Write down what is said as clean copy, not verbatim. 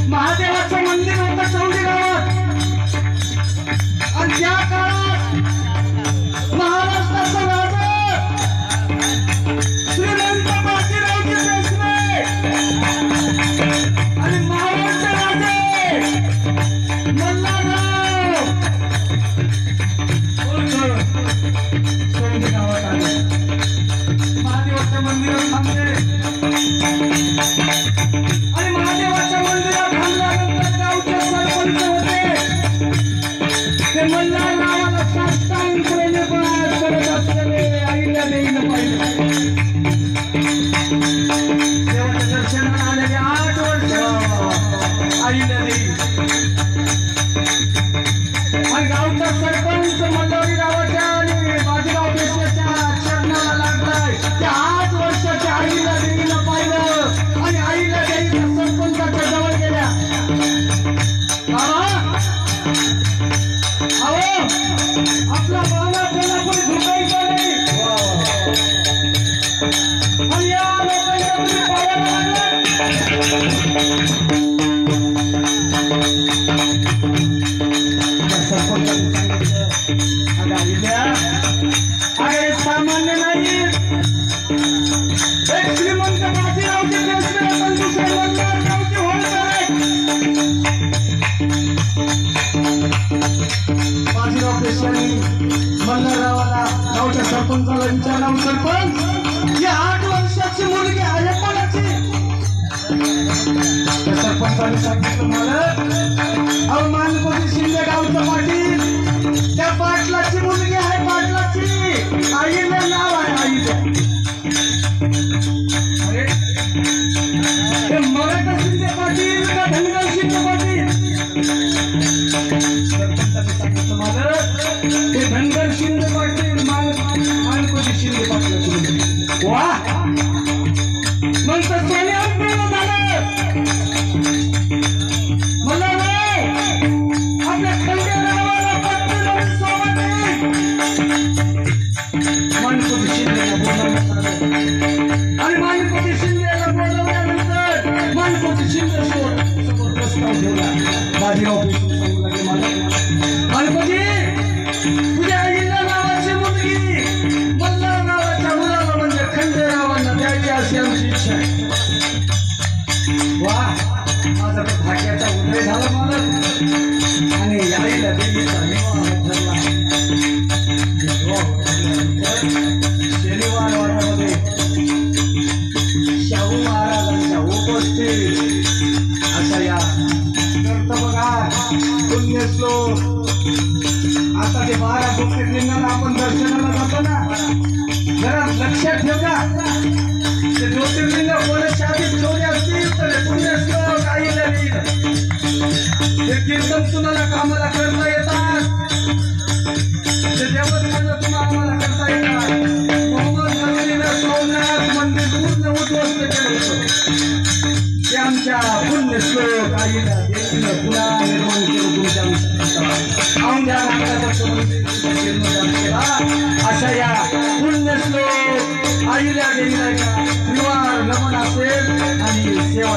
महादेवाचं मंदिर होतं चौंडी गावात आणि त्या काळात महाराष्ट्राचं राजा श्रीमंत बाजीरावचे पेशवे आणि महाराष्ट्र राजे मल्हारराव चौंडी गावात आले महादेवाच्या मंदिरात थांबले आणि महादेवाच्या मंदिरात थांबल्यानंतर गावचे सरपंच होते ते मल्हाररावाला साष्टांग प्रणिपात करत असलेले आईला देईन पाहिजे देवाच्या दर्शनाला आलेले 8 वर्ष आईला देईन आणि गावचा सरपंच मल्हारी गावाच्या आणि बाजीराव पेशव्याच्या चरणाला लागलाय त्या 8 वर्षाच्या आईला देईन पाहिलं आणि आईला देईन सरपंचाच्या जवळ गेल्या आपला बाला त्याला कोणी झुकायचं नाही आणि या लोकांच्या तुम्ही पायाला सरपंचाने सांगितलं अरे सामान्य नाही एक श्रीमंत बाजीरावचे पेशवे पण दुसरे मल्हाररावचे होळकर बाजीराव पेशव्यांनी मल्हाररावाला गावच्या सरपंचाला विचारलं सरपंच ही 8 वर्षाची मुलगी आहे कोणाची त्या सरपंचाने सांगितलं मला मानकोजी शिंदे गावचं पाटील त्या पाटलाची मुलगी आहे पाटलाची आईला नाव आहे आईला अरे हे मराठा शिंदे पाटील का धनगर शिंदे पाटील सरपंचाने सांगितलं मला ते धनगर शिंदे पाटील मानकोजी शिंदे पाटलाची मुलगी वा मग तर सोने आपल्याला झालं मला आपल्या खंडेरावाला पत्र सोबत मानकोजी शिंदेला बोलावण्यात आलं आणि मानकोजी शिंदेला बोलावल्यानंतर मानकोजी शिंदे समोर प्रस्ताव ठेवला बाजीराव पेशवे सांगू लागले मला मानकोजी तुझ्या आईला नावाची मुलगी मल्हाररावाच्या मुलाला म्हणजे खंडेरावांना द्यायची अशी आमची इच्छा आहे वा माझा भाग्याचा उदय झाला मला आणि आईला देवीचा विवाह ठरला शनिवार वाड्यामध्ये शाहू महाराजांच्या उपस्थित अशा या करत बघा पुण्यश्लोक आता ते 12 ज्योतिर्लिंगाला आपण दर्शनाला जातो ना जरा लक्षात ठेवा ते ज्योतिर्लिंग कोणाच्या आधी ठेवले असतील तर पुण्यश्लोक आईला देईन ते कीर्तन तुम्हाला कामाला करता येतात ते देवस्थान तुम्हाला आम्हाला करता येतात मोहम्मद गजनीनं सोमनाथ मंदिर पूर्ण उद्ध्वस्त केलं होतं ते आमच्या पुण्यश्लोक आईला देईन पुन्हा निर्माण केलं तुमच्या औंध्या नागराचं मंदिर केला अशा या पुण्यश्लोक आईला देईन विवाह नमन असेल आणि सेवा